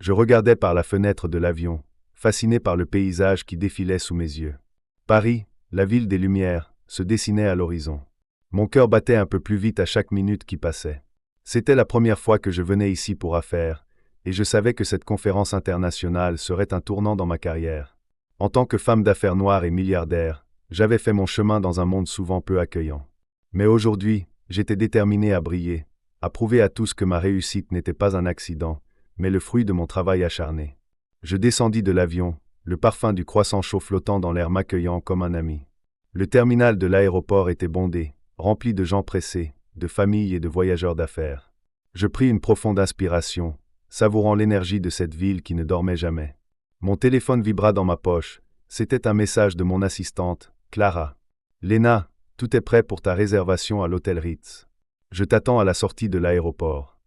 Je regardais par la fenêtre de l'avion, fasciné par le paysage qui défilait sous mes yeux. Paris, la ville des Lumières, se dessinait à l'horizon. Mon cœur battait un peu plus vite à chaque minute qui passait. C'était la première fois que je venais ici pour affaires, et je savais que cette conférence internationale serait un tournant dans ma carrière. En tant que femme d'affaires noire et milliardaire, j'avais fait mon chemin dans un monde souvent peu accueillant. Mais aujourd'hui, j'étais déterminé à briller, à prouver à tous que ma réussite n'était pas un accident, mais le fruit de mon travail acharné. Je descendis de l'avion, le parfum du croissant chaud flottant dans l'air m'accueillant comme un ami. Le terminal de l'aéroport était bondé, rempli de gens pressés, de familles et de voyageurs d'affaires. Je pris une profonde inspiration, savourant l'énergie de cette ville qui ne dormait jamais. Mon téléphone vibra dans ma poche. C'était un message de mon assistante, Clara. « Léna, tout est prêt pour ta réservation à l'hôtel Ritz. Je t'attends à la sortie de l'aéroport. »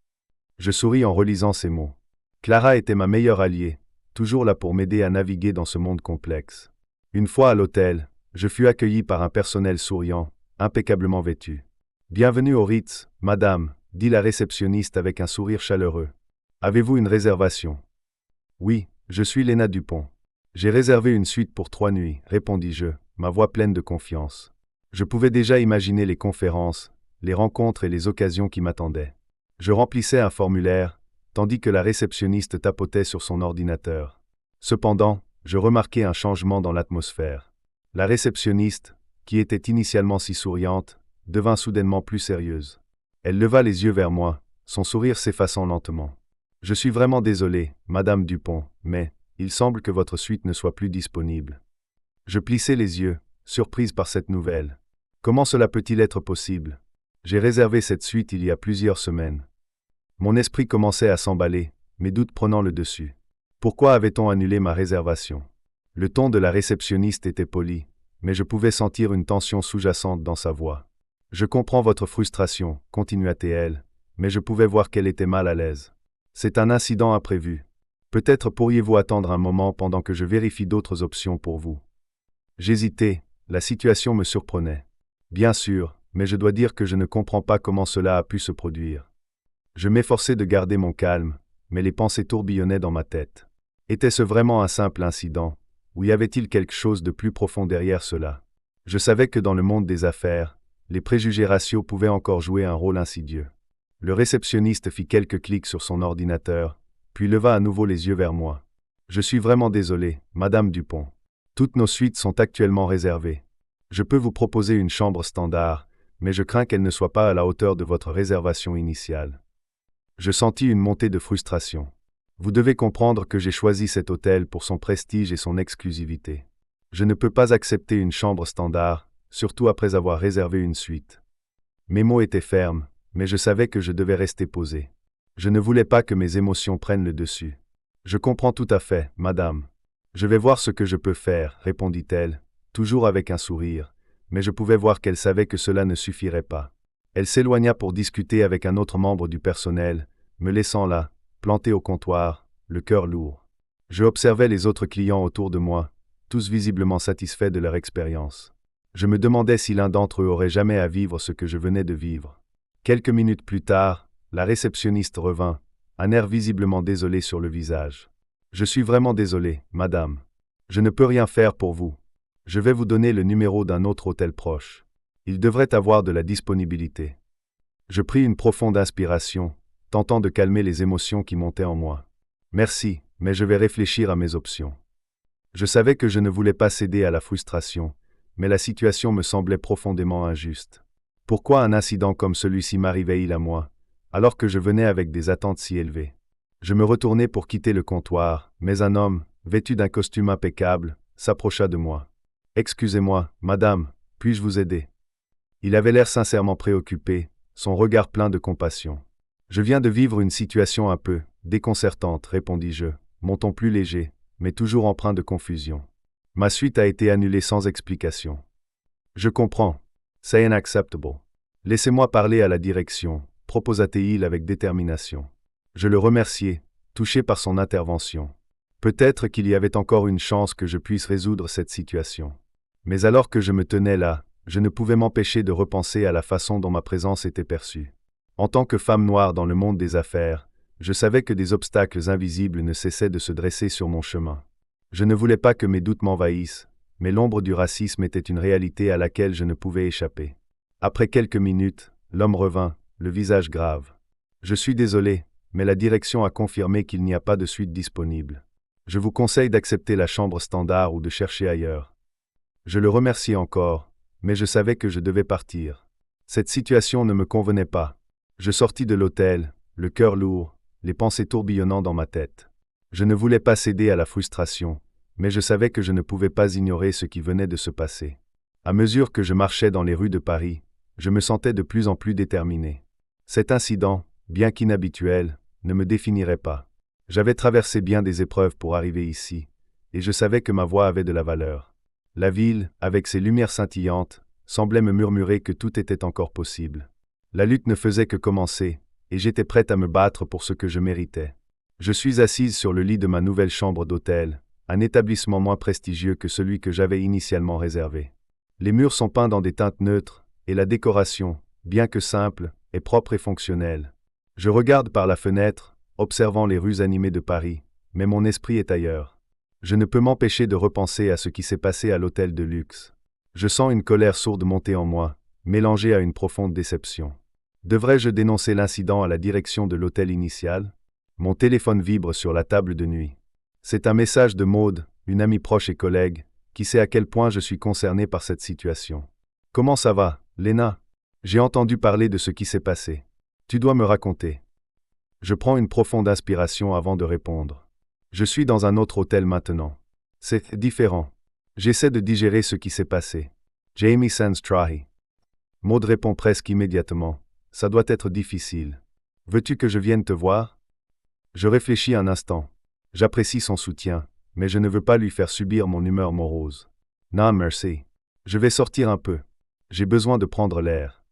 Je souris en relisant ces mots. Clara était ma meilleure alliée, toujours là pour m'aider à naviguer dans ce monde complexe. Une fois à l'hôtel, je fus accueilli par un personnel souriant, impeccablement vêtu. « Bienvenue au Ritz, madame », dit la réceptionniste avec un sourire chaleureux. « Avez-vous une réservation ?»« Oui, je suis Léna Dupont. J'ai réservé une suite pour 3 nuits, répondis-je, ma voix pleine de confiance. Je pouvais déjà imaginer les conférences, les rencontres et les occasions qui m'attendaient. Je remplissais un formulaire, tandis que la réceptionniste tapotait sur son ordinateur. Cependant, je remarquai un changement dans l'atmosphère. La réceptionniste, qui était initialement si souriante, devint soudainement plus sérieuse. Elle leva les yeux vers moi, son sourire s'effaçant lentement. « Je suis vraiment désolé, Madame Dupont, mais il semble que votre suite ne soit plus disponible. » Je plissai les yeux, surprise par cette nouvelle. Comment cela peut-il être possible? J'ai réservé cette suite il y a plusieurs semaines. Mon esprit commençait à s'emballer, mes doutes prenant le dessus. Pourquoi avait-on annulé ma réservation? Le ton de la réceptionniste était poli, mais je pouvais sentir une tension sous-jacente dans sa voix. « Je comprends votre frustration, continua-t-elle, mais je pouvais voir qu'elle était mal à l'aise. C'est un incident imprévu. Peut-être pourriez-vous attendre un moment pendant que je vérifie d'autres options pour vous. » J'hésitais, la situation me surprenait. Bien sûr, mais je dois dire que je ne comprends pas comment cela a pu se produire. Je m'efforçais de garder mon calme, mais les pensées tourbillonnaient dans ma tête. Était-ce vraiment un simple incident, ou y avait-il quelque chose de plus profond derrière cela? Je savais que dans le monde des affaires, les préjugés raciaux pouvaient encore jouer un rôle insidieux. Le réceptionniste fit quelques clics sur son ordinateur, puis leva à nouveau les yeux vers moi. « Je suis vraiment désolé, Madame Dupont. Toutes nos suites sont actuellement réservées. Je peux vous proposer une chambre standard, mais je crains qu'elle ne soit pas à la hauteur de votre réservation initiale. » Je sentis une montée de frustration. Vous devez comprendre que j'ai choisi cet hôtel pour son prestige et son exclusivité. Je ne peux pas accepter une chambre standard, surtout après avoir réservé une suite. Mes mots étaient fermes, mais je savais que je devais rester posé. Je ne voulais pas que mes émotions prennent le dessus. « Je comprends tout à fait, madame. Je vais voir ce que je peux faire, répondit-elle, toujours avec un sourire, mais je pouvais voir qu'elle savait que cela ne suffirait pas. Elle s'éloigna pour discuter avec un autre membre du personnel, me laissant là, planté au comptoir, le cœur lourd. Je observais les autres clients autour de moi, tous visiblement satisfaits de leur expérience. Je me demandais si l'un d'entre eux aurait jamais à vivre ce que je venais de vivre. Quelques minutes plus tard, la réceptionniste revint, un air visiblement désolé sur le visage. « Je suis vraiment désolé, madame. Je ne peux rien faire pour vous. Je vais vous donner le numéro d'un autre hôtel proche. Il devrait avoir de la disponibilité. » Je pris une profonde inspiration, tentant de calmer les émotions qui montaient en moi. « Merci, mais je vais réfléchir à mes options. » Je savais que je ne voulais pas céder à la frustration, mais la situation me semblait profondément injuste. Pourquoi un incident comme celui-ci m'arrivait-il à moi, alors que je venais avec des attentes si élevées? Je me retournai pour quitter le comptoir, mais un homme, vêtu d'un costume impeccable, s'approcha de moi. « Excusez-moi, madame, puis-je vous aider ?» Il avait l'air sincèrement préoccupé, son regard plein de compassion. « Je viens de vivre une situation un peu déconcertante, répondis-je, mon ton plus léger, mais toujours empreint de confusion. Ma suite a été annulée sans explication. »« Je comprends. C'est inacceptable. Laissez-moi parler à la direction, » proposa-t-il avec détermination. Je le remerciai, touché par son intervention. Peut-être qu'il y avait encore une chance que je puisse résoudre cette situation. Mais alors que je me tenais là, je ne pouvais m'empêcher de repenser à la façon dont ma présence était perçue. En tant que femme noire dans le monde des affaires, Je savais que des obstacles invisibles ne cessaient de se dresser sur mon chemin. Je ne voulais pas que mes doutes m'envahissent, mais l'ombre du racisme était une réalité à laquelle je ne pouvais échapper. Après quelques minutes, l'homme revint, le visage grave. « Je suis désolé, mais la direction a confirmé qu'il n'y a pas de suite disponible. Je vous conseille d'accepter la chambre standard ou de chercher ailleurs. » Je le remerciai encore, mais je savais que je devais partir. Cette situation ne me convenait pas. Je sortis de l'hôtel, le cœur lourd, les pensées tourbillonnant dans ma tête. Je ne voulais pas céder à la frustration, mais je savais que je ne pouvais pas ignorer ce qui venait de se passer. À mesure que je marchais dans les rues de Paris, je me sentais de plus en plus déterminé. Cet incident, bien qu'inhabituel, ne me définirait pas. J'avais traversé bien des épreuves pour arriver ici, et je savais que ma voix avait de la valeur. La ville, avec ses lumières scintillantes, semblait me murmurer que tout était encore possible. La lutte ne faisait que commencer, et j'étais prête à me battre pour ce que je méritais. Je suis assise sur le lit de ma nouvelle chambre d'hôtel, un établissement moins prestigieux que celui que j'avais initialement réservé. Les murs sont peints dans des teintes neutres, et la décoration, bien que simple, est propre et fonctionnelle. Je regarde par la fenêtre, observant les rues animées de Paris, mais mon esprit est ailleurs. Je ne peux m'empêcher de repenser à ce qui s'est passé à l'hôtel de luxe. Je sens une colère sourde monter en moi, mélangée à une profonde déception. Devrais-je dénoncer l'incident à la direction de l'hôtel initial? Mon téléphone vibre sur la table de nuit. C'est un message de Maude, une amie proche et collègue, qui sait à quel point je suis concerné par cette situation. « Comment ça va, Léna? J'ai entendu parler de ce qui s'est passé. Tu dois me raconter. » Je prends une profonde inspiration avant de répondre. Je suis dans un autre hôtel maintenant. C'est différent. J'essaie de digérer ce qui s'est passé. Jamie Sanstrahi. Maud répond presque immédiatement. Ça doit être difficile. Veux-tu que je vienne te voir? Je réfléchis un instant. J'apprécie son soutien, mais je ne veux pas lui faire subir mon humeur morose. Non, merci. Je vais sortir un peu. J'ai besoin de prendre l'air.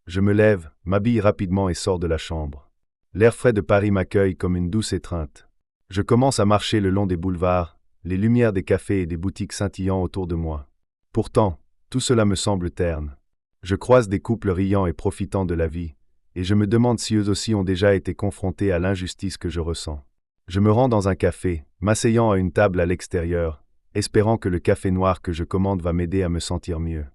Je me lève, m'habille rapidement et sors de la chambre. L'air frais de Paris m'accueille comme une douce étreinte. Je commence à marcher le long des boulevards, les lumières des cafés et des boutiques scintillant autour de moi. Pourtant, tout cela me semble terne. Je croise des couples riant et profitant de la vie, et je me demande si eux aussi ont déjà été confrontés à l'injustice que je ressens. Je me rends dans un café, m'asseyant à une table à l'extérieur, espérant que le café noir que je commande va m'aider à me sentir mieux.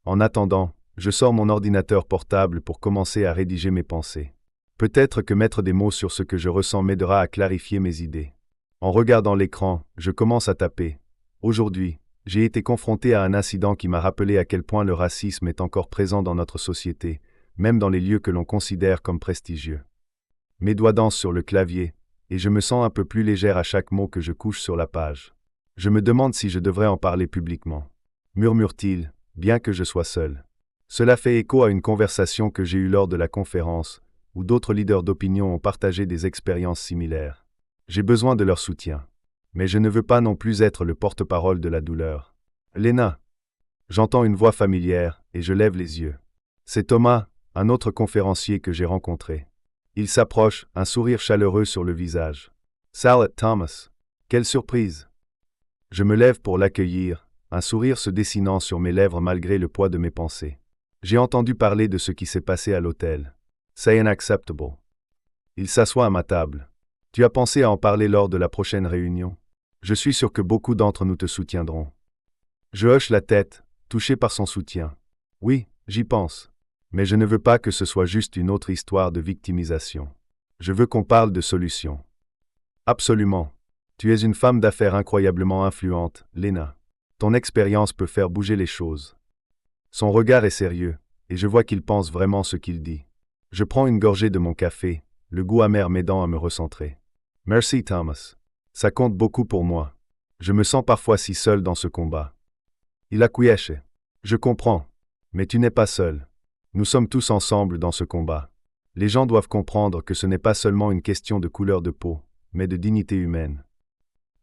En attendant, je sors mon ordinateur portable pour commencer à rédiger mes pensées. Peut-être que mettre des mots sur ce que je ressens m'aidera à clarifier mes idées. En regardant l'écran, je commence à taper. Aujourd'hui, j'ai été confronté à un incident qui m'a rappelé à quel point le racisme est encore présent dans notre société, même dans les lieux que l'on considère comme prestigieux. Mes doigts dansent sur le clavier, et je me sens un peu plus légère à chaque mot que je couche sur la page. Je me demande si je devrais en parler publiquement. Murmure-t-il, bien que je sois seul. Cela fait écho à une conversation que j'ai eue lors de la conférence, où d'autres leaders d'opinion ont partagé des expériences similaires. J'ai besoin de leur soutien. Mais je ne veux pas non plus être le porte-parole de la douleur. Léna. J'entends une voix familière, et je lève les yeux. C'est Thomas, un autre conférencier que j'ai rencontré. Il s'approche, un sourire chaleureux sur le visage. Salut, Thomas. Quelle surprise. Je me lève pour l'accueillir, un sourire se dessinant sur mes lèvres malgré le poids de mes pensées. J'ai entendu parler de ce qui s'est passé à l'hôtel. C'est unacceptable. Il s'assoit à ma table. Tu as pensé à en parler lors de la prochaine réunion? Je suis sûr que beaucoup d'entre nous te soutiendront. Je hoche la tête, touché par son soutien. Oui, j'y pense. Mais je ne veux pas que ce soit juste une autre histoire de victimisation. Je veux qu'on parle de solutions. Absolument. Tu es une femme d'affaires incroyablement influente, Léna. Ton expérience peut faire bouger les choses. Son regard est sérieux, et je vois qu'il pense vraiment ce qu'il dit. Je prends une gorgée de mon café, le goût amer m'aidant à me recentrer. Merci, Thomas. Ça compte beaucoup pour moi. Je me sens parfois si seul dans ce combat. Il acquiesce. Je comprends. Mais tu n'es pas seul. Nous sommes tous ensemble dans ce combat. Les gens doivent comprendre que ce n'est pas seulement une question de couleur de peau, mais de dignité humaine.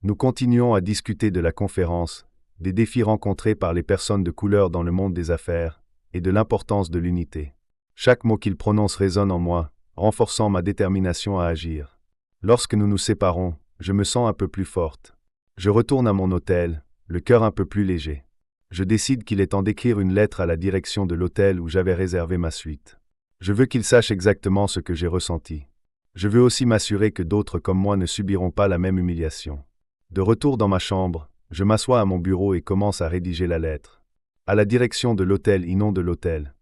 Nous continuons à discuter de la conférence, des défis rencontrés par les personnes de couleur dans le monde des affaires, et de l'importance de l'unité. Chaque mot qu'il prononce résonne en moi, renforçant ma détermination à agir. Lorsque nous nous séparons, je me sens un peu plus forte. Je retourne à mon hôtel, le cœur un peu plus léger. Je décide qu'il est temps d'écrire une lettre à la direction de l'hôtel où j'avais réservé ma suite. Je veux qu'ils sachent exactement ce que j'ai ressenti. Je veux aussi m'assurer que d'autres comme moi ne subiront pas la même humiliation. De retour dans ma chambre, je m'assois à mon bureau et commence à rédiger la lettre. À la direction de l'hôtel et non de l'hôtel.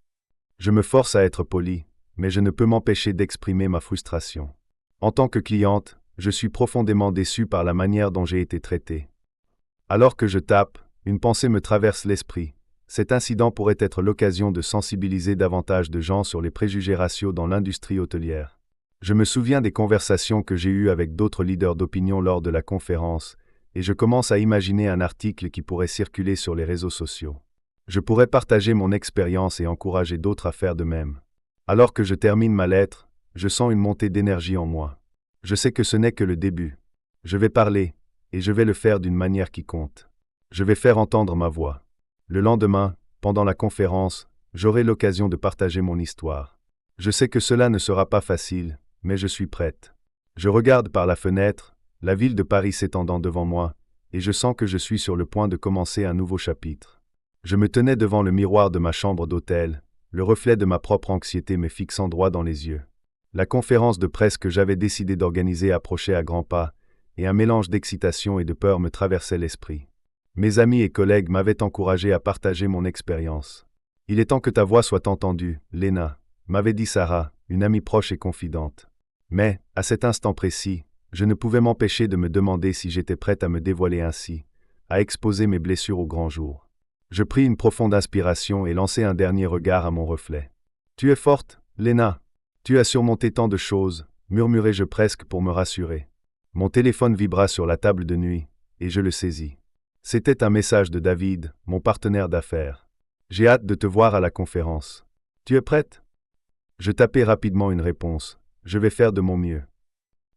Je me force à être poli, mais je ne peux m'empêcher d'exprimer ma frustration. En tant que cliente, je suis profondément déçu par la manière dont j'ai été traité. Alors que je tape, une pensée me traverse l'esprit. Cet incident pourrait être l'occasion de sensibiliser davantage de gens sur les préjugés raciaux dans l'industrie hôtelière. Je me souviens des conversations que j'ai eues avec d'autres leaders d'opinion lors de la conférence, et je commence à imaginer un article qui pourrait circuler sur les réseaux sociaux. Je pourrais partager mon expérience et encourager d'autres à faire de même. Alors que je termine ma lettre, je sens une montée d'énergie en moi. Je sais que ce n'est que le début. Je vais parler, et je vais le faire d'une manière qui compte. Je vais faire entendre ma voix. Le lendemain, pendant la conférence, j'aurai l'occasion de partager mon histoire. Je sais que cela ne sera pas facile, mais je suis prête. Je regarde par la fenêtre, la ville de Paris s'étendant devant moi, et je sens que je suis sur le point de commencer un nouveau chapitre. Je me tenais devant le miroir de ma chambre d'hôtel, le reflet de ma propre anxiété me fixant droit dans les yeux. La conférence de presse que j'avais décidé d'organiser approchait à grands pas, et un mélange d'excitation et de peur me traversait l'esprit. Mes amis et collègues m'avaient encouragé à partager mon expérience. « Il est temps que ta voix soit entendue, Lena », m'avait dit Sarah, une amie proche et confidente. Mais, à cet instant précis, je ne pouvais m'empêcher de me demander si j'étais prête à me dévoiler ainsi, à exposer mes blessures au grand jour. Je pris une profonde inspiration et lançai un dernier regard à mon reflet. « Tu es forte, Lena. Tu as surmonté tant de choses », murmurai-je presque pour me rassurer. Mon téléphone vibra sur la table de nuit, et je le saisis. C'était un message de David, mon partenaire d'affaires. « J'ai hâte de te voir à la conférence. Tu es prête ?» Je tapai rapidement une réponse. « Je vais faire de mon mieux. »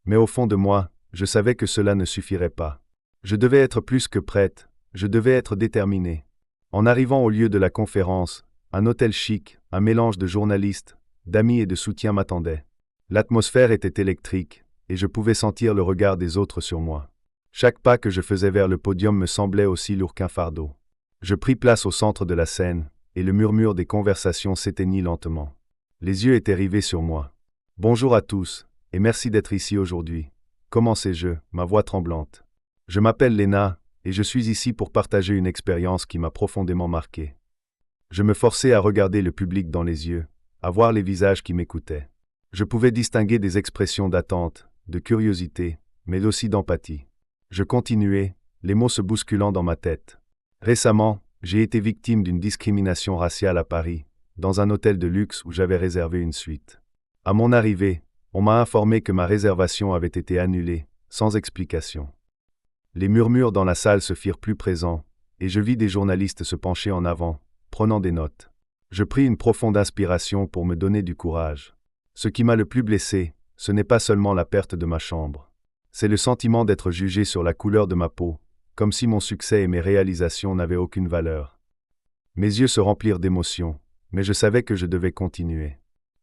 Mais au fond de moi, je savais que cela ne suffirait pas. Je devais être plus que prête, je devais être déterminée. En arrivant au lieu de la conférence, un hôtel chic, un mélange de journalistes, d'amis et de soutien m'attendait. L'atmosphère était électrique, et je pouvais sentir le regard des autres sur moi. Chaque pas que je faisais vers le podium me semblait aussi lourd qu'un fardeau. Je pris place au centre de la scène, et le murmure des conversations s'éteignit lentement. Les yeux étaient rivés sur moi. « Bonjour à tous, et merci d'être ici aujourd'hui. » Commençai-je, ma voix tremblante. « Je m'appelle Lena, et je suis ici pour partager une expérience qui m'a profondément marqué. » Je me forçai à regarder le public dans les yeux, à voir les visages qui m'écoutaient. Je pouvais distinguer des expressions d'attente, de curiosité, mais aussi d'empathie. Je continuai, les mots se bousculant dans ma tête. Récemment, j'ai été victime d'une discrimination raciale à Paris, dans un hôtel de luxe où j'avais réservé une suite. À mon arrivée, on m'a informé que ma réservation avait été annulée, sans explication. Les murmures dans la salle se firent plus présents, et je vis des journalistes se pencher en avant, prenant des notes. Je pris une profonde inspiration pour me donner du courage. Ce qui m'a le plus blessé, ce n'est pas seulement la perte de ma chambre. C'est le sentiment d'être jugé sur la couleur de ma peau, comme si mon succès et mes réalisations n'avaient aucune valeur. Mes yeux se remplirent d'émotion, mais je savais que je devais continuer.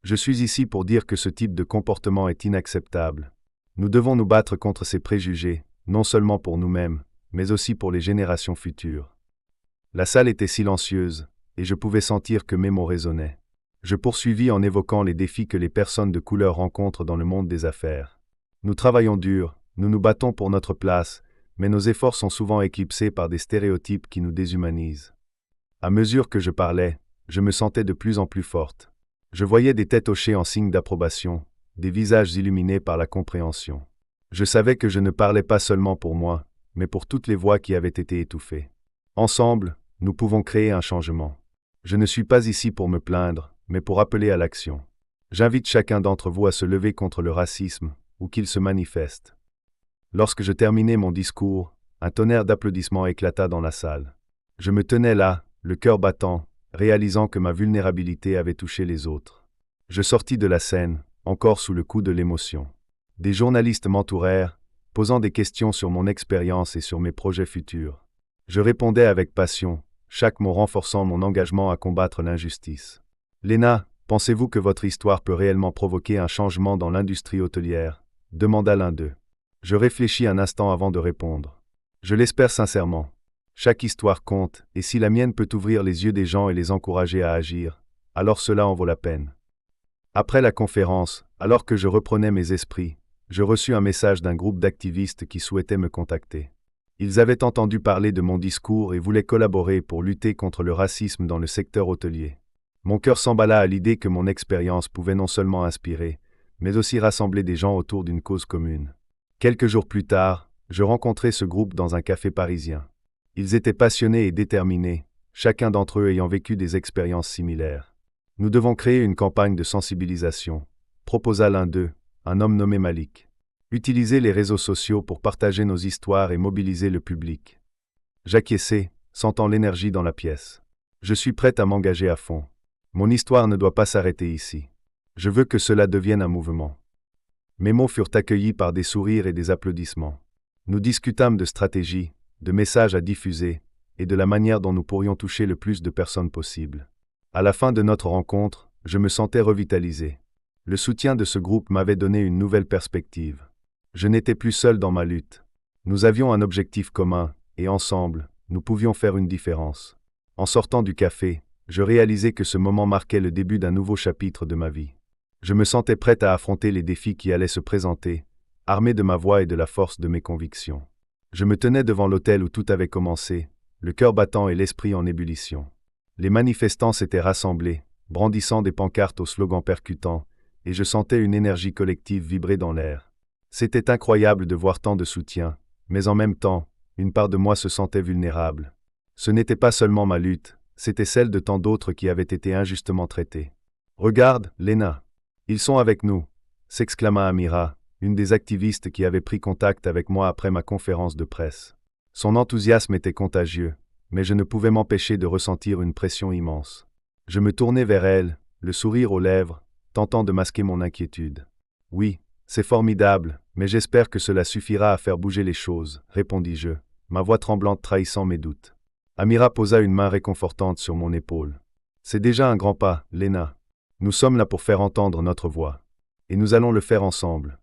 Je suis ici pour dire que ce type de comportement est inacceptable. Nous devons nous battre contre ces préjugés, non seulement pour nous-mêmes, mais aussi pour les générations futures. La salle était silencieuse, et je pouvais sentir que mes mots résonnaient. Je poursuivis en évoquant les défis que les personnes de couleur rencontrent dans le monde des affaires. Nous travaillons dur, nous nous battons pour notre place, mais nos efforts sont souvent éclipsés par des stéréotypes qui nous déshumanisent. À mesure que je parlais, je me sentais de plus en plus forte. Je voyais des têtes hochées en signe d'approbation, des visages illuminés par la compréhension. Je savais que je ne parlais pas seulement pour moi, mais pour toutes les voix qui avaient été étouffées. Ensemble, nous pouvons créer un changement. Je ne suis pas ici pour me plaindre, mais pour appeler à l'action. J'invite chacun d'entre vous à se lever contre le racisme, où qu'il se manifeste. Lorsque je terminai mon discours, un tonnerre d'applaudissements éclata dans la salle. Je me tenais là, le cœur battant, réalisant que ma vulnérabilité avait touché les autres. Je sortis de la scène, encore sous le coup de l'émotion. Des journalistes m'entourèrent, posant des questions sur mon expérience et sur mes projets futurs. Je répondais avec passion, chaque mot renforçant mon engagement à combattre l'injustice. « Lena, pensez-vous que votre histoire peut réellement provoquer un changement dans l'industrie hôtelière ?» demanda l'un d'eux. Je réfléchis un instant avant de répondre. Je l'espère sincèrement. Chaque histoire compte, et si la mienne peut ouvrir les yeux des gens et les encourager à agir, alors cela en vaut la peine. Après la conférence, Alors que je reprenais mes esprits, je reçus un message d'un groupe d'activistes qui souhaitaient me contacter. Ils avaient entendu parler de mon discours et voulaient collaborer pour lutter contre le racisme dans le secteur hôtelier. Mon cœur s'emballa à l'idée que mon expérience pouvait non seulement inspirer, mais aussi rassembler des gens autour d'une cause commune. Quelques jours plus tard, je rencontrai ce groupe dans un café parisien. Ils étaient passionnés et déterminés, chacun d'entre eux ayant vécu des expériences similaires. Nous devons créer une campagne de sensibilisation, proposa l'un d'eux, un homme nommé Malik. Utiliser les réseaux sociaux pour partager nos histoires et mobiliser le public. J'acquiesçai, sentant l'énergie dans la pièce. Je suis prête à m'engager à fond. Mon histoire ne doit pas s'arrêter ici. Je veux que cela devienne un mouvement. Mes mots furent accueillis par des sourires et des applaudissements. Nous discutâmes de stratégies, de messages à diffuser, et de la manière dont nous pourrions toucher le plus de personnes possible. À la fin de notre rencontre, je me sentais revitalisé. Le soutien de ce groupe m'avait donné une nouvelle perspective. Je n'étais plus seul dans ma lutte. Nous avions un objectif commun, et ensemble, nous pouvions faire une différence. En sortant du café, je réalisais que ce moment marquait le début d'un nouveau chapitre de ma vie. Je me sentais prête à affronter les défis qui allaient se présenter, armé de ma voix et de la force de mes convictions. Je me tenais devant l'hôtel où tout avait commencé, le cœur battant et l'esprit en ébullition. Les manifestants s'étaient rassemblés, brandissant des pancartes aux slogans percutants, et je sentais une énergie collective vibrer dans l'air. C'était incroyable de voir tant de soutien, mais en même temps, une part de moi se sentait vulnérable. Ce n'était pas seulement ma lutte, c'était celle de tant d'autres qui avaient été injustement traités. « Regarde, Lena. Ils sont avec nous !» s'exclama Amira, une des activistes qui avait pris contact avec moi après ma conférence de presse. Son enthousiasme était contagieux, mais je ne pouvais m'empêcher de ressentir une pression immense. Je me tournai vers elle, le sourire aux lèvres, tentant de masquer mon inquiétude. « Oui, c'est formidable, mais j'espère que cela suffira à faire bouger les choses, répondis-je, ma voix tremblante trahissant mes doutes. Amira posa une main réconfortante sur mon épaule. C'est déjà un grand pas, Lena. Nous sommes là pour faire entendre notre voix. Et nous allons le faire ensemble.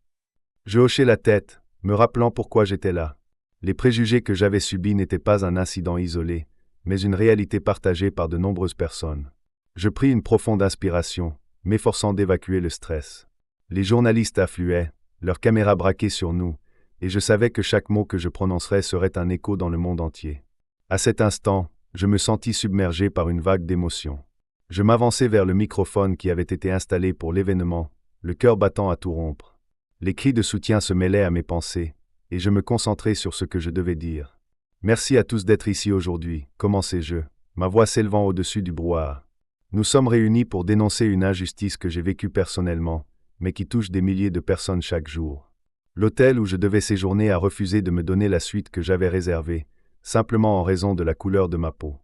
Je hochai la tête, me rappelant pourquoi j'étais là. Les préjugés que j'avais subis n'étaient pas un incident isolé, mais une réalité partagée par de nombreuses personnes. Je pris une profonde inspiration, m'efforçant d'évacuer le stress. Les journalistes affluaient, leurs caméras braquées sur nous, et je savais que chaque mot que je prononcerais serait un écho dans le monde entier. À cet instant, je me sentis submergé par une vague d'émotions. Je m'avançai vers le microphone qui avait été installé pour l'événement, le cœur battant à tout rompre. Les cris de soutien se mêlaient à mes pensées, et je me concentrai sur ce que je devais dire. « Merci à tous d'être ici aujourd'hui », commençai-je, ma voix s'élevant au-dessus du brouhaha. Nous sommes réunis pour dénoncer une injustice que j'ai vécue personnellement, mais qui touche des milliers de personnes chaque jour. L'hôtel où je devais séjourner a refusé de me donner la suite que j'avais réservée, simplement en raison de la couleur de ma peau.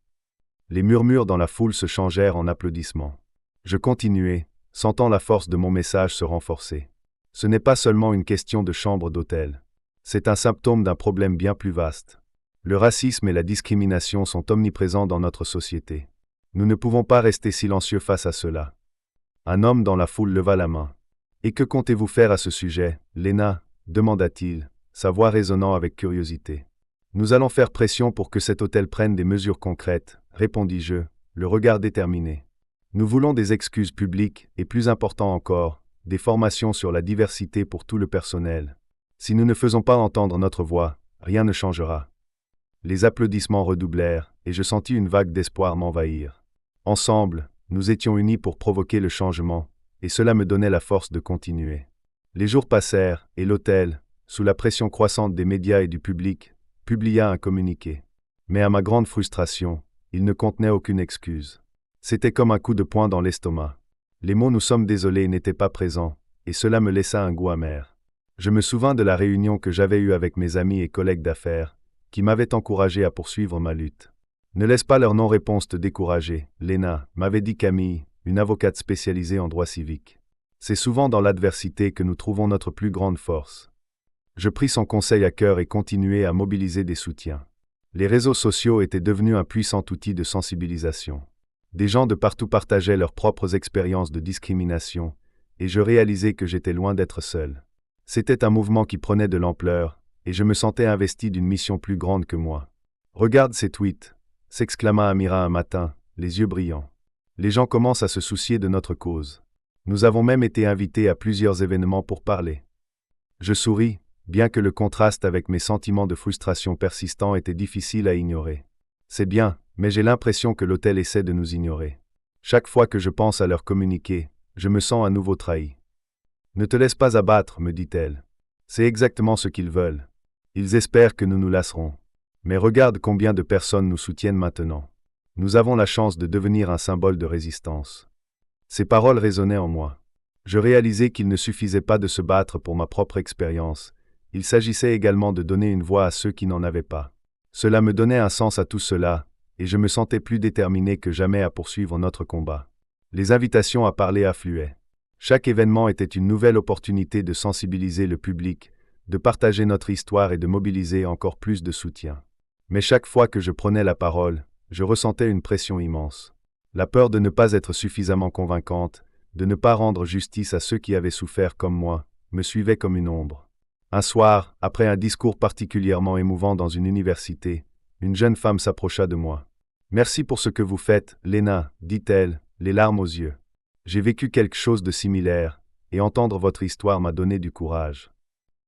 Les murmures dans la foule se changèrent en applaudissements. Je continuai, sentant la force de mon message se renforcer. Ce n'est pas seulement une question de chambre d'hôtel. C'est un symptôme d'un problème bien plus vaste. Le racisme et la discrimination sont omniprésents dans notre société. Nous ne pouvons pas rester silencieux face à cela. Un homme dans la foule leva la main. « Et que comptez-vous faire à ce sujet, Lena ?» demanda-t-il, sa voix résonnant avec curiosité. « Nous allons faire pression pour que cet hôtel prenne des mesures concrètes, répondis-je, le regard déterminé. Nous voulons des excuses publiques et, plus important encore, des formations sur la diversité pour tout le personnel. Si nous ne faisons pas entendre notre voix, rien ne changera. » Les applaudissements redoublèrent et je sentis une vague d'espoir m'envahir. Ensemble, nous étions unis pour provoquer le changement, et cela me donnait la force de continuer. Les jours passèrent et l'hôtel, sous la pression croissante des médias et du public, publia un communiqué. Mais à ma grande frustration, il ne contenait aucune excuse. C'était comme un coup de poing dans l'estomac. Les mots « nous sommes désolés » n'étaient pas présents, et cela me laissa un goût amer. Je me souvins de la réunion que j'avais eue avec mes amis et collègues d'affaires, qui m'avaient encouragé à poursuivre ma lutte. « Ne laisse pas leur non-réponse te décourager, Lena », m'avait dit Camille, une avocate spécialisée en droit civique. C'est souvent dans l'adversité que nous trouvons notre plus grande force. Je pris son conseil à cœur et continuai à mobiliser des soutiens. Les réseaux sociaux étaient devenus un puissant outil de sensibilisation. Des gens de partout partageaient leurs propres expériences de discrimination, et je réalisais que j'étais loin d'être seul. C'était un mouvement qui prenait de l'ampleur, et je me sentais investi d'une mission plus grande que moi. « Regarde ces tweets !» s'exclama Amira un matin, les yeux brillants. « Les gens commencent à se soucier de notre cause. » Nous avons même été invités à plusieurs événements pour parler. Je souris, bien que le contraste avec mes sentiments de frustration persistants était difficile à ignorer. C'est bien, mais j'ai l'impression que l'hôtel essaie de nous ignorer. Chaque fois que je pense à leur communiquer, je me sens à nouveau trahi. Ne te laisse pas abattre, me dit-elle. C'est exactement ce qu'ils veulent. Ils espèrent que nous nous lasserons. Mais regarde combien de personnes nous soutiennent maintenant. Nous avons la chance de devenir un symbole de résistance. Ces paroles résonnaient en moi. Je réalisais qu'il ne suffisait pas de se battre pour ma propre expérience. Il s'agissait également de donner une voix à ceux qui n'en avaient pas. Cela me donnait un sens à tout cela, et je me sentais plus déterminé que jamais à poursuivre notre combat. Les invitations à parler affluaient. Chaque événement était une nouvelle opportunité de sensibiliser le public, de partager notre histoire et de mobiliser encore plus de soutien. Mais chaque fois que je prenais la parole, je ressentais une pression immense. La peur de ne pas être suffisamment convaincante, de ne pas rendre justice à ceux qui avaient souffert comme moi, me suivait comme une ombre. Un soir, après un discours particulièrement émouvant dans une université, une jeune femme s'approcha de moi. « Merci pour ce que vous faites, Léna, dit-elle, les larmes aux yeux. J'ai vécu quelque chose de similaire, et entendre votre histoire m'a donné du courage. »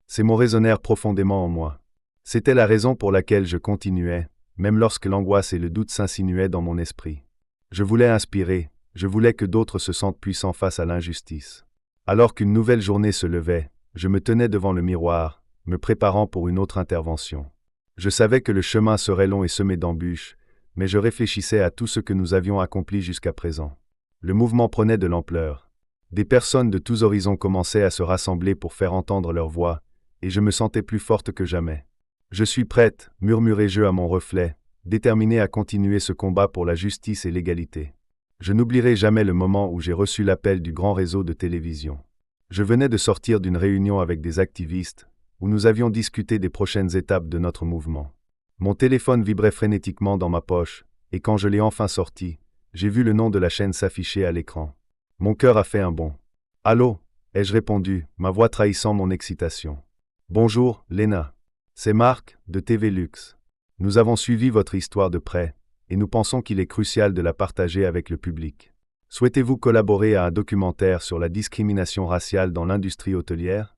Ces mots résonnèrent profondément en moi. C'était la raison pour laquelle je continuais, même lorsque l'angoisse et le doute s'insinuaient dans mon esprit. Je voulais inspirer, je voulais que d'autres se sentent puissants face à l'injustice. Alors qu'une nouvelle journée se levait, je me tenais devant le miroir, me préparant pour une autre intervention. Je savais que le chemin serait long et semé d'embûches, mais je réfléchissais à tout ce que nous avions accompli jusqu'à présent. Le mouvement prenait de l'ampleur. Des personnes de tous horizons commençaient à se rassembler pour faire entendre leur voix, et je me sentais plus forte que jamais. « Je suis prête », murmurai-je à mon reflet, déterminé à continuer ce combat pour la justice et l'égalité. Je n'oublierai jamais le moment où j'ai reçu l'appel du grand réseau de télévision. Je venais de sortir d'une réunion avec des activistes, où nous avions discuté des prochaines étapes de notre mouvement. Mon téléphone vibrait frénétiquement dans ma poche, et quand je l'ai enfin sorti, j'ai vu le nom de la chaîne s'afficher à l'écran. Mon cœur a fait un bond. « Allô ?» ai-je répondu, ma voix trahissant mon excitation. « Bonjour, Léna. C'est Marc, de TV Lux. Nous avons suivi votre histoire de près, et nous pensons qu'il est crucial de la partager avec le public. Souhaitez-vous collaborer à un documentaire sur la discrimination raciale dans l'industrie hôtelière ?»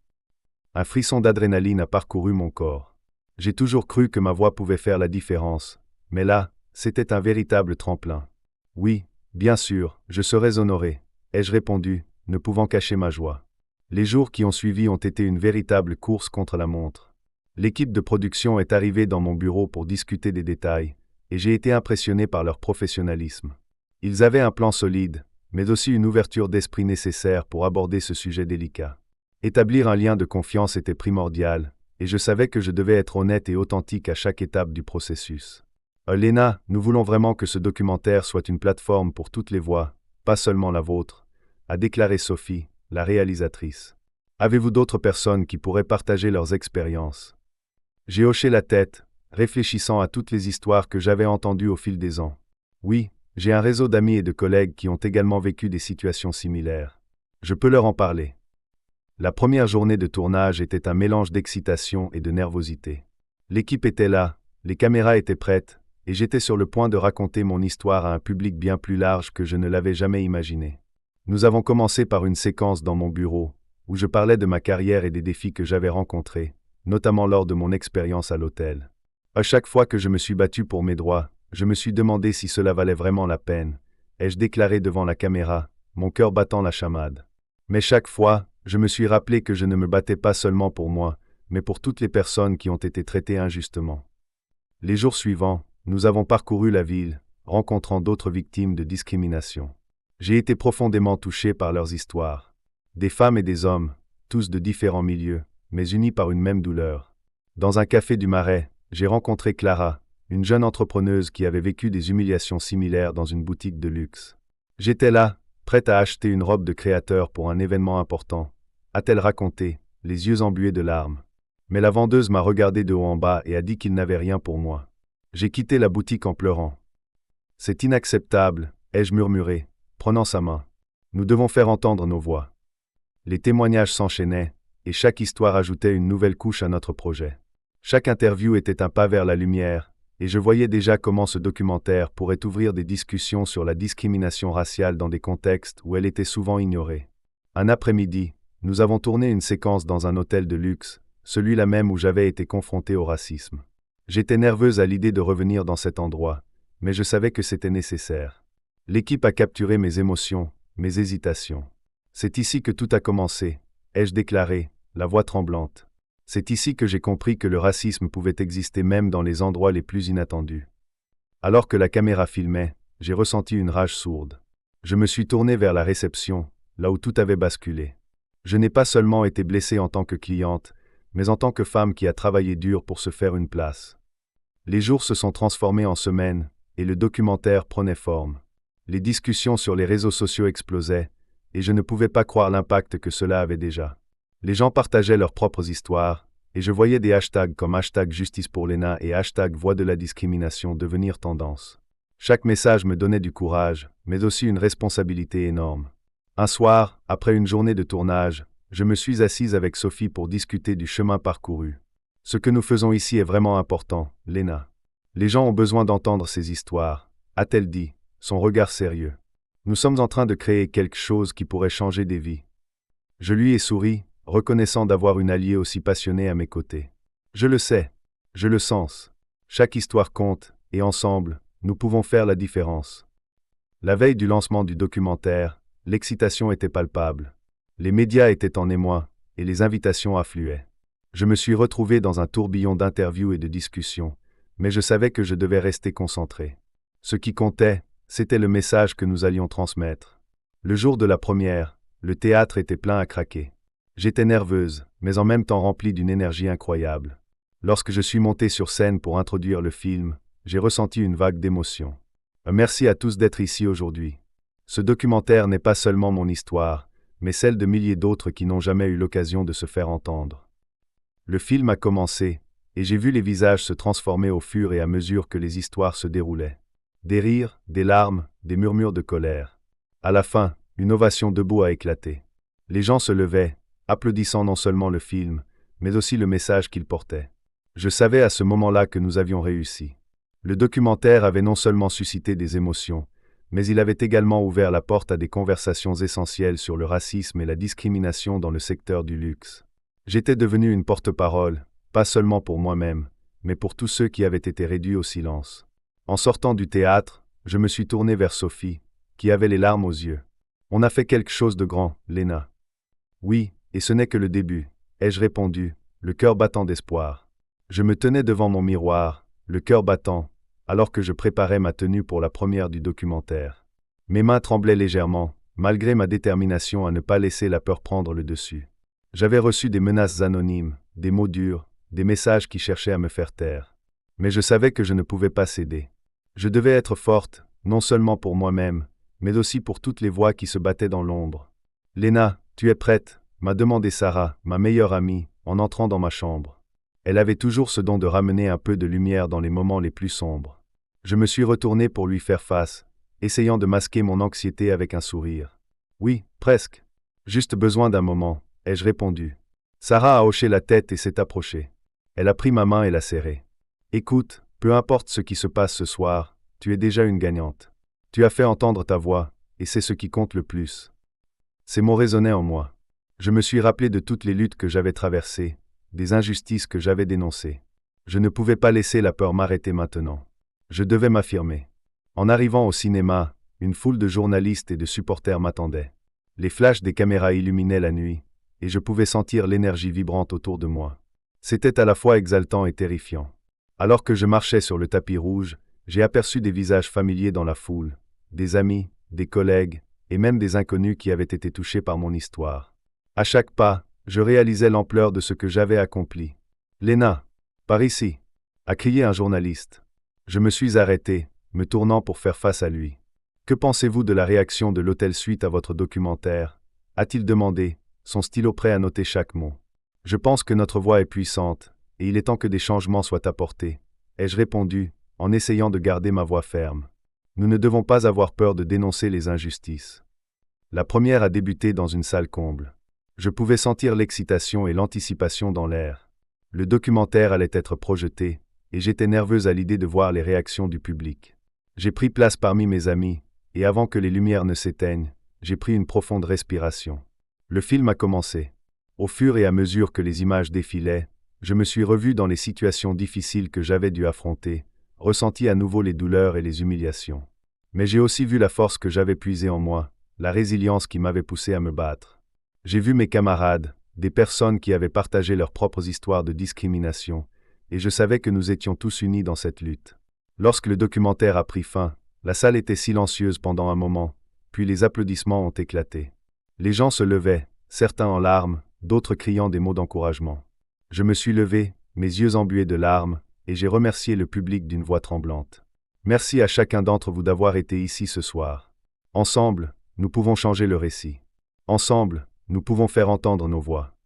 Un frisson d'adrénaline a parcouru mon corps. J'ai toujours cru que ma voix pouvait faire la différence, mais là, c'était un véritable tremplin. « Oui, bien sûr, je serais honoré », ai-je répondu, ne pouvant cacher ma joie. Les jours qui ont suivi ont été une véritable course contre la montre. L'équipe de production est arrivée dans mon bureau pour discuter des détails, et j'ai été impressionné par leur professionnalisme. Ils avaient un plan solide, mais aussi une ouverture d'esprit nécessaire pour aborder ce sujet délicat. Établir un lien de confiance était primordial, et je savais que je devais être honnête et authentique à chaque étape du processus. Léna, nous voulons vraiment que ce documentaire soit une plateforme pour toutes les voix, pas seulement la vôtre, a déclaré Sophie, la réalisatrice. Avez-vous d'autres personnes qui pourraient partager leurs expériences? J'ai hoché la tête, réfléchissant à toutes les histoires que j'avais entendues au fil des ans. Oui, j'ai un réseau d'amis et de collègues qui ont également vécu des situations similaires. Je peux leur en parler. La première journée de tournage était un mélange d'excitation et de nervosité. L'équipe était là, les caméras étaient prêtes, et j'étais sur le point de raconter mon histoire à un public bien plus large que je ne l'avais jamais imaginé. Nous avons commencé par une séquence dans mon bureau, où je parlais de ma carrière et des défis que j'avais rencontrés, notamment lors de mon expérience à l'hôtel. À chaque fois que je me suis battu pour mes droits, je me suis demandé si cela valait vraiment la peine, ai-je déclaré devant la caméra, mon cœur battant la chamade. Mais chaque fois, je me suis rappelé que je ne me battais pas seulement pour moi, mais pour toutes les personnes qui ont été traitées injustement. Les jours suivants, nous avons parcouru la ville, rencontrant d'autres victimes de discrimination. J'ai été profondément touché par leurs histoires. Des femmes et des hommes, tous de différents milieux, mais unis par une même douleur. Dans un café du Marais, j'ai rencontré Clara, une jeune entrepreneuse qui avait vécu des humiliations similaires dans une boutique de luxe. J'étais là, prête à acheter une robe de créateur pour un événement important, a-t-elle raconté, les yeux embués de larmes. Mais la vendeuse m'a regardé de haut en bas et a dit qu'il n'avait rien pour moi. J'ai quitté la boutique en pleurant. « C'est inacceptable », ai-je murmuré, prenant sa main. « Nous devons faire entendre nos voix. » Les témoignages s'enchaînaient, et chaque histoire ajoutait une nouvelle couche à notre projet. Chaque interview était un pas vers la lumière, et je voyais déjà comment ce documentaire pourrait ouvrir des discussions sur la discrimination raciale dans des contextes où elle était souvent ignorée. Un après-midi, nous avons tourné une séquence dans un hôtel de luxe, celui-là même où j'avais été confronté au racisme. J'étais nerveuse à l'idée de revenir dans cet endroit, mais je savais que c'était nécessaire. L'équipe a capturé mes émotions, mes hésitations. C'est ici que tout a commencé, ai-je déclaré, la voix tremblante. C'est ici que j'ai compris que le racisme pouvait exister même dans les endroits les plus inattendus. Alors que la caméra filmait, j'ai ressenti une rage sourde. Je me suis tourné vers la réception, là où tout avait basculé. Je n'ai pas seulement été blessée en tant que cliente, mais en tant que femme qui a travaillé dur pour se faire une place. Les jours se sont transformés en semaines, et le documentaire prenait forme. Les discussions sur les réseaux sociaux explosaient, et je ne pouvais pas croire l'impact que cela avait déjà. Les gens partageaient leurs propres histoires, et je voyais des hashtags comme #Justice pour Lena et #Voix de la discrimination devenir tendance. Chaque message me donnait du courage, mais aussi une responsabilité énorme. Un soir, après une journée de tournage, je me suis assise avec Sophie pour discuter du chemin parcouru. Ce que nous faisons ici est vraiment important, Lena. Les gens ont besoin d'entendre ces histoires, a-t-elle dit, son regard sérieux. Nous sommes en train de créer quelque chose qui pourrait changer des vies. Je lui ai souri, reconnaissant d'avoir une alliée aussi passionnée à mes côtés. Je le sais, je le sens. Chaque histoire compte, et ensemble, nous pouvons faire la différence. La veille du lancement du documentaire, l'excitation était palpable. Les médias étaient en émoi, et les invitations affluaient. Je me suis retrouvé dans un tourbillon d'interviews et de discussions, mais je savais que je devais rester concentré. Ce qui comptait, c'était le message que nous allions transmettre. Le jour de la première, le théâtre était plein à craquer. J'étais nerveuse, mais en même temps remplie d'une énergie incroyable. Lorsque je suis montée sur scène pour introduire le film, j'ai ressenti une vague d'émotion. Merci à tous d'être ici aujourd'hui. Ce documentaire n'est pas seulement mon histoire, mais celle de milliers d'autres qui n'ont jamais eu l'occasion de se faire entendre. Le film a commencé, et j'ai vu les visages se transformer au fur et à mesure que les histoires se déroulaient. Des rires, des larmes, des murmures de colère. À la fin, une ovation debout a éclaté. Les gens se levaient, applaudissant non seulement le film, mais aussi le message qu'il portait. Je savais à ce moment-là que nous avions réussi. Le documentaire avait non seulement suscité des émotions, mais il avait également ouvert la porte à des conversations essentielles sur le racisme et la discrimination dans le secteur du luxe. J'étais devenu une porte-parole, pas seulement pour moi-même, mais pour tous ceux qui avaient été réduits au silence. En sortant du théâtre, je me suis tourné vers Sophie, qui avait les larmes aux yeux. On a fait quelque chose de grand, Lena. Oui, et ce n'est que le début, ai-je répondu, le cœur battant d'espoir. Je me tenais devant mon miroir, le cœur battant, alors que je préparais ma tenue pour la première du documentaire. Mes mains tremblaient légèrement, malgré ma détermination à ne pas laisser la peur prendre le dessus. J'avais reçu des menaces anonymes, des mots durs, des messages qui cherchaient à me faire taire. Mais je savais que je ne pouvais pas céder. Je devais être forte, non seulement pour moi-même, mais aussi pour toutes les voix qui se battaient dans l'ombre. « Lena, tu es prête ?» m'a demandé Sarah, ma meilleure amie, en entrant dans ma chambre. Elle avait toujours ce don de ramener un peu de lumière dans les moments les plus sombres. Je me suis retourné pour lui faire face, essayant de masquer mon anxiété avec un sourire. « Oui, presque. Juste besoin d'un moment, » ai-je répondu. Sarah a hoché la tête et s'est approchée. Elle a pris ma main et l'a serrée. « Écoute, peu importe ce qui se passe ce soir, tu es déjà une gagnante. Tu as fait entendre ta voix, et c'est ce qui compte le plus. » Ces mots résonnaient en moi. Je me suis rappelé de toutes les luttes que j'avais traversées, des injustices que j'avais dénoncées. Je ne pouvais pas laisser la peur m'arrêter maintenant. Je devais m'affirmer. En arrivant au cinéma, une foule de journalistes et de supporters m'attendaient. Les flashs des caméras illuminaient la nuit, et je pouvais sentir l'énergie vibrante autour de moi. C'était à la fois exaltant et terrifiant. Alors que je marchais sur le tapis rouge, j'ai aperçu des visages familiers dans la foule, des amis, des collègues, et même des inconnus qui avaient été touchés par mon histoire. À chaque pas, je réalisais l'ampleur de ce que j'avais accompli. « Lena, par ici !» a crié un journaliste. Je me suis arrêté, me tournant pour faire face à lui. « Que pensez-vous de la réaction de l'hôtel suite à votre documentaire ?» a-t-il demandé, son stylo prêt à noter chaque mot. « Je pense que notre voix est puissante, et il est temps que des changements soient apportés, » ai-je répondu, en essayant de garder ma voix ferme. Nous ne devons pas avoir peur de dénoncer les injustices. La première a débuté dans une salle comble. Je pouvais sentir l'excitation et l'anticipation dans l'air. Le documentaire allait être projeté, et j'étais nerveuse à l'idée de voir les réactions du public. J'ai pris place parmi mes amis, et avant que les lumières ne s'éteignent, j'ai pris une profonde respiration. Le film a commencé. Au fur et à mesure que les images défilaient, je me suis revu dans les situations difficiles que j'avais dû affronter, ressenti à nouveau les douleurs et les humiliations. Mais j'ai aussi vu la force que j'avais puisée en moi, la résilience qui m'avait poussé à me battre. J'ai vu mes camarades, des personnes qui avaient partagé leurs propres histoires de discrimination, et je savais que nous étions tous unis dans cette lutte. Lorsque le documentaire a pris fin, la salle était silencieuse pendant un moment, puis les applaudissements ont éclaté. Les gens se levaient, certains en larmes, d'autres criant des mots d'encouragement. Je me suis levé, mes yeux embués de larmes, et j'ai remercié le public d'une voix tremblante. Merci à chacun d'entre vous d'avoir été ici ce soir. Ensemble, nous pouvons changer le récit. Ensemble, nous pouvons faire entendre nos voix.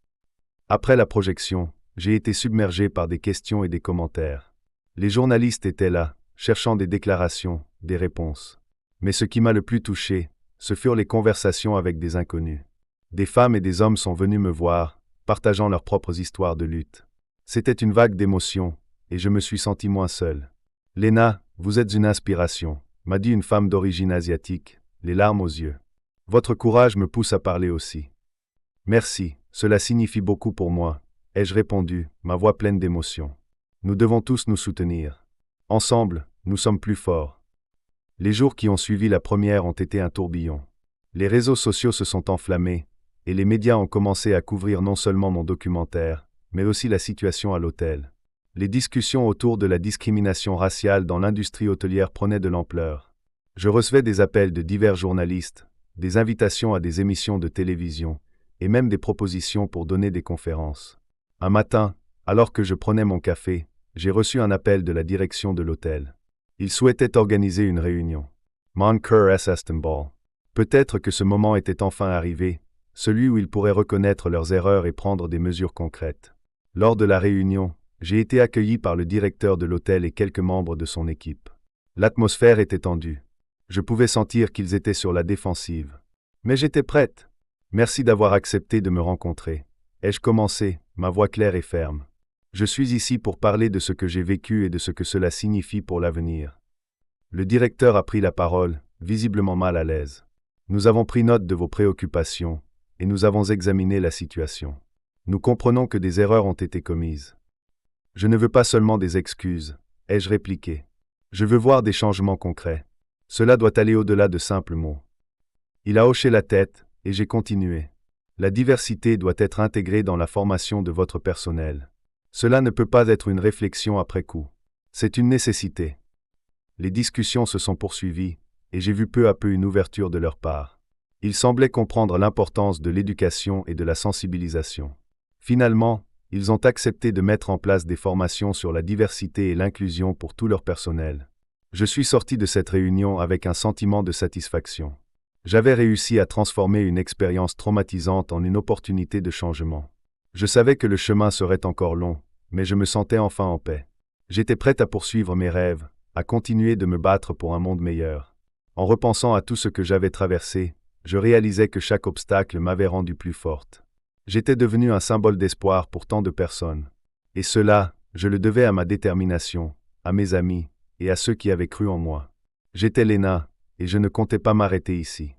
Après la projection, j'ai été submergé par des questions et des commentaires. Les journalistes étaient là, cherchant des déclarations, des réponses. Mais ce qui m'a le plus touché, ce furent les conversations avec des inconnus. Des femmes et des hommes sont venus me voir, partageant leurs propres histoires de lutte. C'était une vague d'émotions, et je me suis senti moins seul. « Lena, vous êtes une inspiration », m'a dit une femme d'origine asiatique, les larmes aux yeux. « Votre courage me pousse à parler aussi. »« Merci, cela signifie beaucoup pour moi », ai-je répondu, ma voix pleine d'émotion. Nous devons tous nous soutenir. Ensemble, nous sommes plus forts. Les jours qui ont suivi la première ont été un tourbillon. Les réseaux sociaux se sont enflammés, et les médias ont commencé à couvrir non seulement mon documentaire, mais aussi la situation à l'hôtel. Les discussions autour de la discrimination raciale dans l'industrie hôtelière prenaient de l'ampleur. Je recevais des appels de divers journalistes, des invitations à des émissions de télévision, et même des propositions pour donner des conférences. Un matin, alors que je prenais mon café, j'ai reçu un appel de la direction de l'hôtel. Ils souhaitaient organiser une réunion. Monker S. Istanbul. Peut-être que ce moment était enfin arrivé, celui où ils pourraient reconnaître leurs erreurs et prendre des mesures concrètes. Lors de la réunion, j'ai été accueilli par le directeur de l'hôtel et quelques membres de son équipe. L'atmosphère était tendue. Je pouvais sentir qu'ils étaient sur la défensive. Mais j'étais prête. Merci d'avoir accepté de me rencontrer. Ai-je commencé, ma voix claire et ferme. Je suis ici pour parler de ce que j'ai vécu et de ce que cela signifie pour l'avenir. Le directeur a pris la parole, visiblement mal à l'aise. Nous avons pris note de vos préoccupations, et nous avons examiné la situation. Nous comprenons que des erreurs ont été commises. Je ne veux pas seulement des excuses, ai-je répliqué. Je veux voir des changements concrets. Cela doit aller au-delà de simples mots. Il a hoché la tête, et j'ai continué. La diversité doit être intégrée dans la formation de votre personnel. Cela ne peut pas être une réflexion après coup. C'est une nécessité. Les discussions se sont poursuivies, et j'ai vu peu à peu une ouverture de leur part. Ils semblaient comprendre l'importance de l'éducation et de la sensibilisation. Finalement, ils ont accepté de mettre en place des formations sur la diversité et l'inclusion pour tout leur personnel. Je suis sorti de cette réunion avec un sentiment de satisfaction. J'avais réussi à transformer une expérience traumatisante en une opportunité de changement. Je savais que le chemin serait encore long, mais je me sentais enfin en paix. J'étais prête à poursuivre mes rêves, à continuer de me battre pour un monde meilleur. En repensant à tout ce que j'avais traversé, je réalisais que chaque obstacle m'avait rendue plus forte. J'étais devenu un symbole d'espoir pour tant de personnes. Et cela, je le devais à ma détermination, à mes amis, et à ceux qui avaient cru en moi. J'étais Lena, et je ne comptais pas m'arrêter ici.